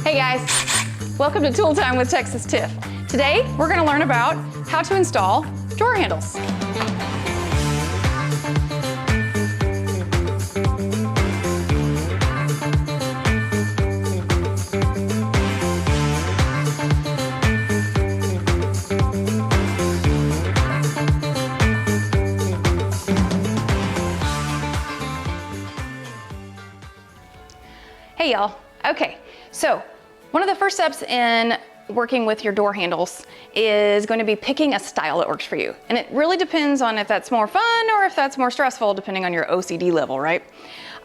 Hey guys, welcome to Tool Time with Texas Tiff. Today, we're gonna learn about how to install drawer handles. Hey y'all, okay, so one of the first steps in working with your door handles is going to be picking a style that works for you. And it really depends on if that's more fun or if that's more stressful, depending on your OCD level, right?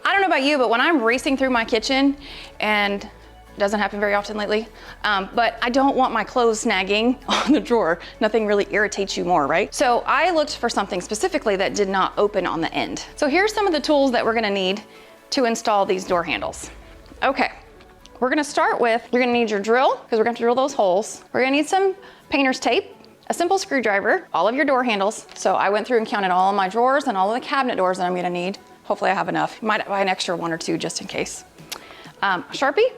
I don't know about you, but when I'm racing through my kitchen, and it doesn't happen very often lately, but I don't want my clothes snagging on the drawer. Nothing really irritates you more, right? So I looked for something specifically that did not open on the end. So here's some of the tools that we're gonna need to install these door handles. Okay. We're gonna start with, you're gonna need your drill, because we're gonna have to drill those holes. We're gonna need some painter's tape, a simple screwdriver, all of your door handles. So I went through and counted all of my drawers and all of the cabinet doors that I'm gonna need. Hopefully I have enough. Might buy an extra one or two just in case. A Sharpie,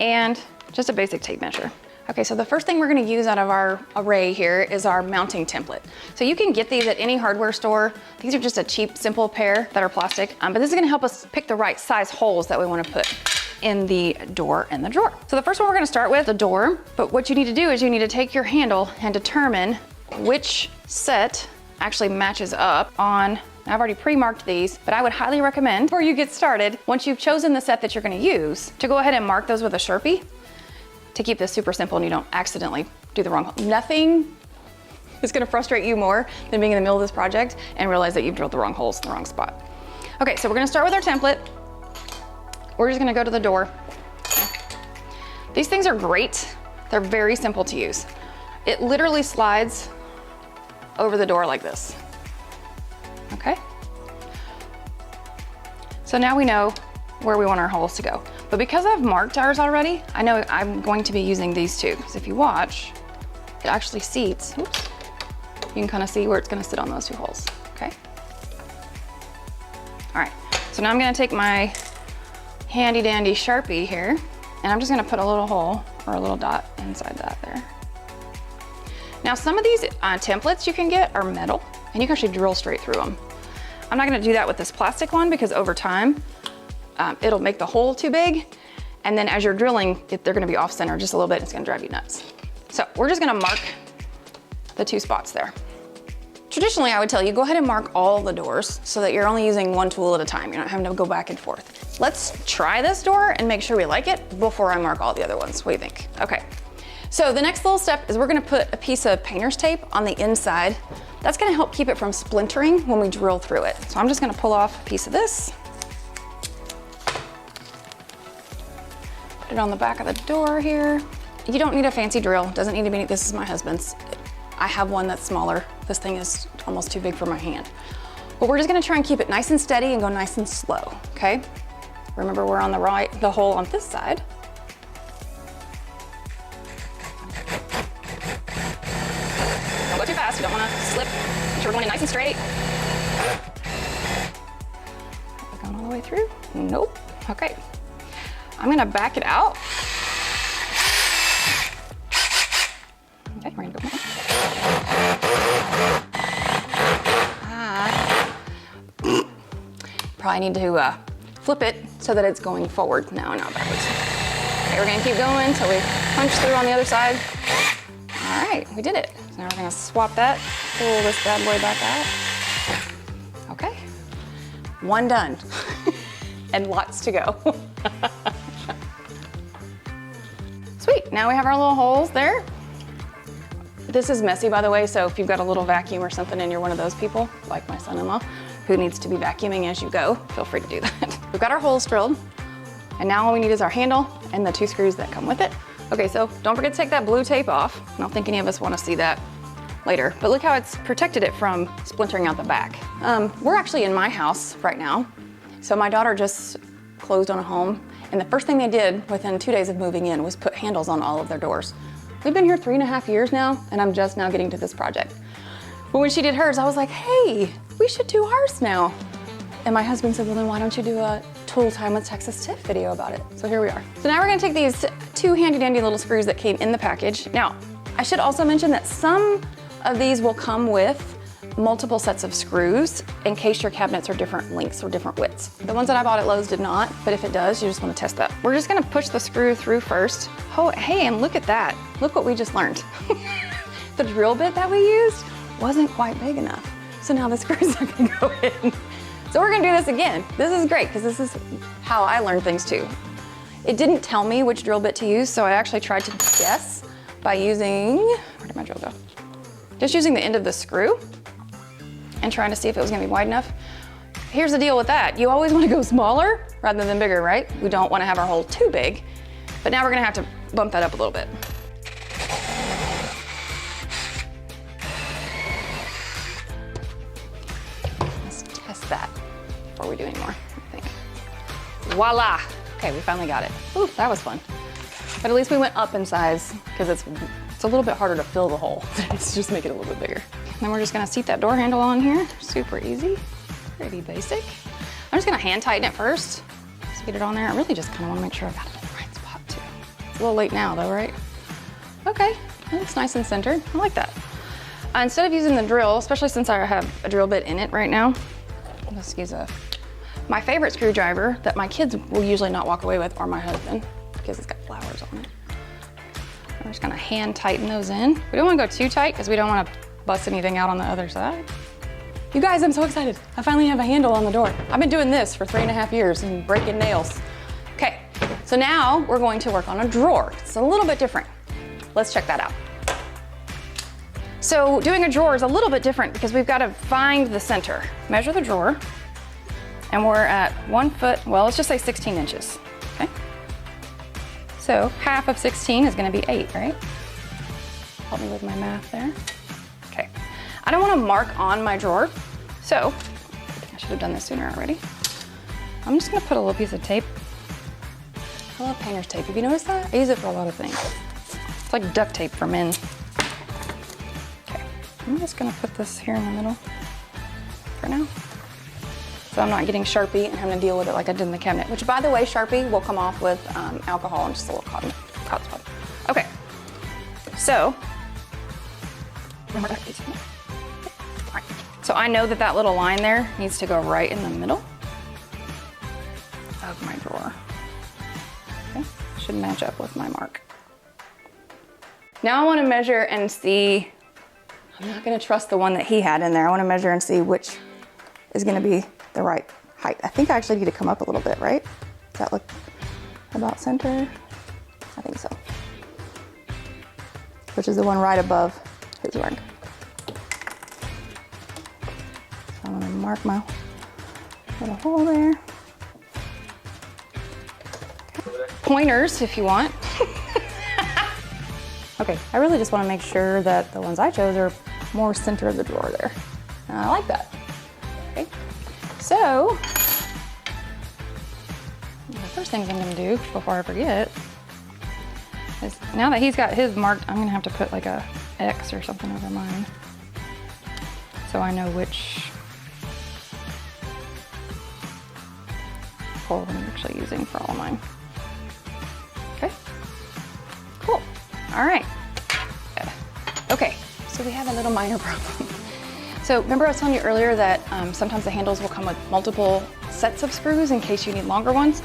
and just a basic tape measure. Okay, so the first thing we're gonna use out of our array here is our mounting template. So you can get these at any hardware store. These are just a cheap, simple pair that are plastic, but this is gonna help us pick the right size holes that we wanna put in the door and the drawer. So the first one we're gonna start with the door, but what you need to do is you need to take your handle and determine which set actually matches up on, I've already pre-marked these, but I would highly recommend before you get started, once you've chosen the set that you're gonna use, to go ahead and mark those with a Sharpie to keep this super simple and you don't accidentally do the wrong hole. Nothing is gonna frustrate you more than being in the middle of this project and realize that you've drilled the wrong holes in the wrong spot. Okay, so we're gonna start with our template. We're just gonna go to the door. These things are great. They're very simple to use. It literally slides over the door like this, okay? So now we know where we want our holes to go. But because I've marked ours already, I know I'm going to be using these two. Because if you watch, it actually seats, oops, you can kind of see where it's gonna sit on those two holes, okay? All right, so now I'm gonna take my handy dandy Sharpie here, and I'm just gonna put a little hole or a little dot inside that there. Now some of these templates you can get are metal, and you can actually drill straight through them. I'm not gonna do that with this plastic one because over time, it'll make the hole too big, and then as you're drilling, they're gonna be off center just a little bit, it's gonna drive you nuts. So we're just gonna mark the two spots there. Traditionally, I would tell you, go ahead and mark all the doors so that you're only using one tool at a time. You're not having to go back and forth. Let's try this door and make sure we like it before I mark all the other ones. What do you think? Okay. So the next little step is we're gonna put a piece of painter's tape on the inside. That's gonna help keep it from splintering when we drill through it. So I'm just gonna pull off a piece of this. Put it on the back of the door here. You don't need a fancy drill. Doesn't need to be, this is my husband's. I have one that's smaller. This thing is almost too big for my hand. But we're just gonna try and keep it nice and steady and go nice and slow, okay? Remember, we're on the hole on this side. Don't go too fast, you don't wanna slip. Make sure we're going in nice and straight. Are we going all the way through? Nope, okay. I'm gonna back it out. Okay, we're gonna go more. Probably need to flip it so that it's going forward now, not backwards. Okay, we're gonna keep going until we punch through on the other side. All right, we did it. So now we're gonna swap that, pull this bad boy back out. Okay, one done, and lots to go. Sweet, now we have our little holes there. This is messy, by the way, so if you've got a little vacuum or something and you're one of those people, like my son-in-law, who needs to be vacuuming as you go, feel free to do that. We've got our holes drilled, and now all we need is our handle and the two screws that come with it. Okay, so don't forget to take that blue tape off. I don't think any of us want to see that later, but look how it's protected it from splintering out the back. We're actually in my house right now. So my daughter just closed on a home, and the first thing they did within 2 days of moving in was put handles on all of their doors. We've been here 3.5 years now, and I'm just now getting to this project. But when she did hers, I was like, hey, we should do ours now. And my husband said, well, then why don't you do a Tool Time with Texas Tiff video about it? So here we are. So now we're gonna take these 2 handy dandy little screws that came in the package. Now, I should also mention that some of these will come with multiple sets of screws in case your cabinets are different lengths or different widths. The ones that I bought at Lowe's did not, but if it does, you just want to test that. We're just going to push the screw through first. Oh, hey, and look at that. Look what we just learned. The drill bit that we used wasn't quite big enough. So now the screws are going to go in. So we're going to do this again. This is great because this is how I learn things too. It didn't tell me which drill bit to use, so I actually tried to guess by using, where did my drill go? Just using the end of the screw and trying to see if it was gonna be wide enough. Here's the deal with that. You always wanna go smaller rather than bigger, right? We don't wanna have our hole too big, but now we're gonna have to bump that up a little bit. Let's test that before we do any more, I think. Voila! Okay, we finally got it. Ooh, that was fun. But at least we went up in size because it's a little bit harder to fill the hole. Let's just make it a little bit bigger. Then we're just gonna seat that door handle on here. Super easy, pretty basic. I'm just gonna hand tighten it first. Just get it on there. I really just kinda wanna make sure I got it in the right spot too. It's a little late now though, right? Okay, that looks nice and centered. I like that. Instead of using the drill, especially since I have a drill bit in it right now, let's use my favorite screwdriver that my kids will usually not walk away with, or my husband, because it's got flowers on it. We're just gonna hand tighten those in. We don't wanna go too tight because we don't wanna bust anything out on the other side. You guys, I'm so excited. I finally have a handle on the door. I've been doing this for 3.5 years and breaking nails. Okay, so now we're going to work on a drawer. It's a little bit different. Let's check that out. So doing a drawer is a little bit different because we've gotta find the center. Measure the drawer, and we're at 1 foot, well, let's just say 16 inches, okay? So half of 16 is gonna be 8, right? Help me with my math there. Okay. I don't wanna mark on my drawer, so I should have done this sooner already. I'm just gonna put a little piece of tape. I love painter's tape. Have you noticed that? I use it for a lot of things. It's like duct tape for men. Okay, I'm just gonna put this here in the middle for now. So I'm not getting Sharpie and having to deal with it like I did in the cabinet, which by the way, Sharpie will come off with alcohol and just a little cotton swab. Okay, so, so I know that little line there needs to go right in the middle of my drawer. Okay, should match up with my mark. Now I wanna measure and see, I'm not gonna trust the one that he had in there. I wanna measure and see which is gonna be the right height. I think I actually need to come up a little bit, right? Does that look about center? I think so. Which is the one right above his mark. So I'm gonna mark my little hole there. Okay. Pointers if you want. Okay, I really just wanna make sure that the ones I chose are more center of the drawer there. And I like that. Okay. So, the first things I'm gonna do before I forget is, now that he's got his marked, I'm gonna have to put like a X or something over mine so I know which hole I'm actually using for all of mine. Okay, cool. All right. Okay, so we have a little minor problem. So remember I was telling you earlier that sometimes the handles will come with multiple sets of screws in case you need longer ones?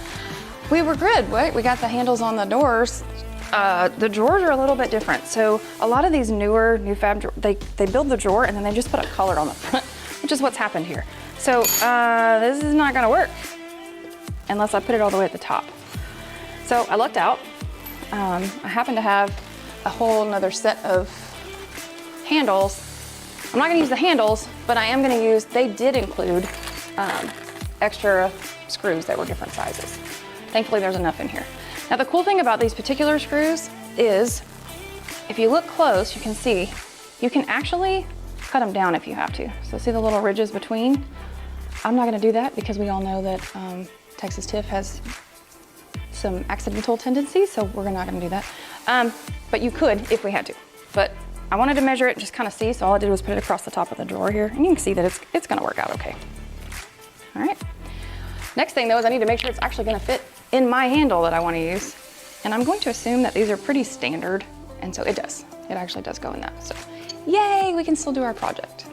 We were good, right? We got the handles on the doors. The drawers are a little bit different. So a lot of these new fab, they build the drawer and then they just put a color on the front, which is what's happened here. So this is not gonna work unless I put it all the way at the top. So I lucked out. I happen to have a whole nother set of handles. I'm not gonna use the handles, but I am gonna use, they did include extra screws that were different sizes. Thankfully there's enough in here. Now the cool thing about these particular screws is, if you look close, you can see, you can actually cut them down if you have to. So see the little ridges between? I'm not gonna do that because we all know that Texas TIF has some accidental tendencies, so we're not gonna do that. But you could if we had to. But I wanted to measure it and just kind of see, so all I did was put it across the top of the drawer here, and you can see that it's gonna work out okay. All right. Next thing though is I need to make sure it's actually gonna fit in my handle that I wanna use. And I'm going to assume that these are pretty standard, and so it does. It actually does go in that, so yay, we can still do our project.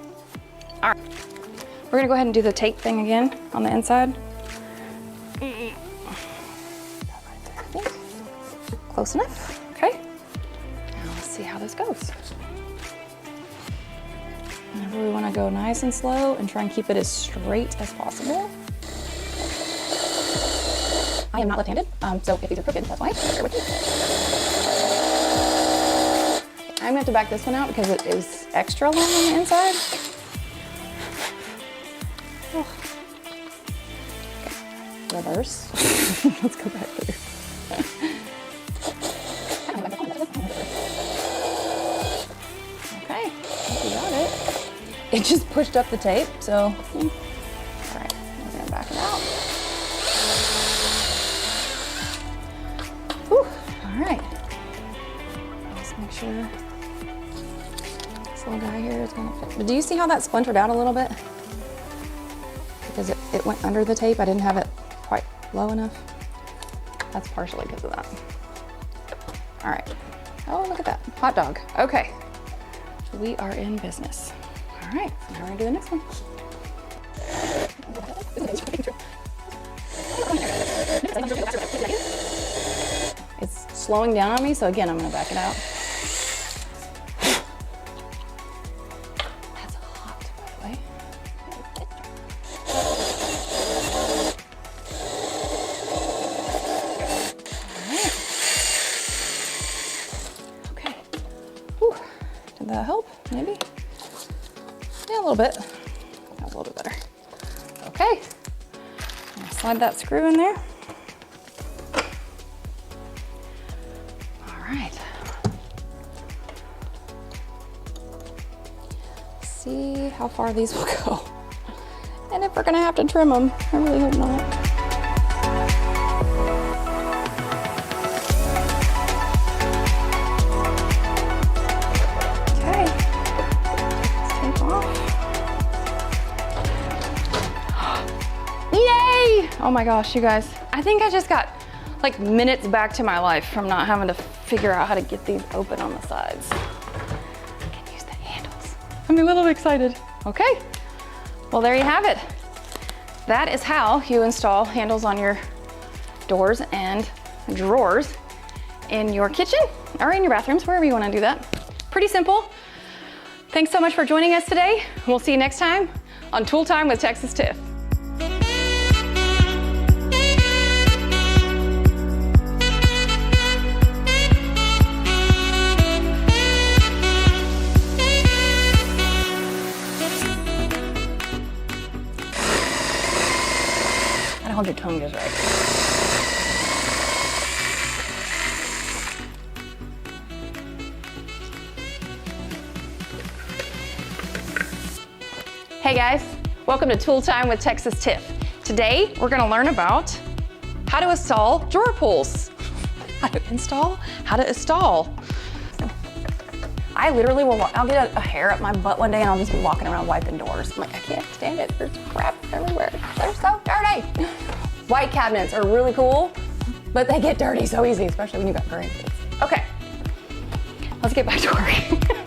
All right, we're gonna go ahead and do the tape thing again on the inside. Close enough, okay. Now let's see how this goes. And I really wanna go nice and slow and try and keep it as straight as possible. I am not left-handed, so if these are crooked, that's why. Bear with me. I'm gonna have to back this one out because it is extra long on the inside. Oh. Okay. Reverse. Let's go back through. Okay, I think we got it. It just pushed up the tape, so. All right, we're gonna back it out. Whew, all right. Let's make sure this little guy here is gonna fit. But do you see how that splintered out a little bit? Because it went under the tape. I didn't have it quite low enough. That's partially because of that. All right. Oh, look at that. Hot dog. Okay. We are in business. All right, now we're gonna do the next one. It's slowing down on me, so again, I'm gonna back it out. That's hot, by the way. All right. Okay. Whew. Did that help? Maybe? Yeah, a little bit. That was a little bit better. Okay. I'm gonna slide that screw in there. All right. See how far these will go. And if we're gonna have to trim them. I really hope not. Oh my gosh, you guys. I think I just got like minutes back to my life from not having to figure out how to get these open on the sides. I can use the handles. I'm a little excited. Okay, well there you have it. That is how you install handles on your doors and drawers in your kitchen or in your bathrooms, wherever you wanna do that. Pretty simple. Thanks so much for joining us today. We'll see you next time on Tool Time with Texas Tiff. Hold your tongue just right. Hey guys, welcome to Tool Time with Texas Tiff. Today, we're gonna learn about how to install drawer pulls. How to install? I literally I'll get a hair up my butt one day and I'll just be walking around wiping doors. I'm like, I can't stand it. There's crap everywhere. They're so dirty. White cabinets are really cool, but they get dirty so easy, especially when you've got grandkids. Okay, let's get back to work.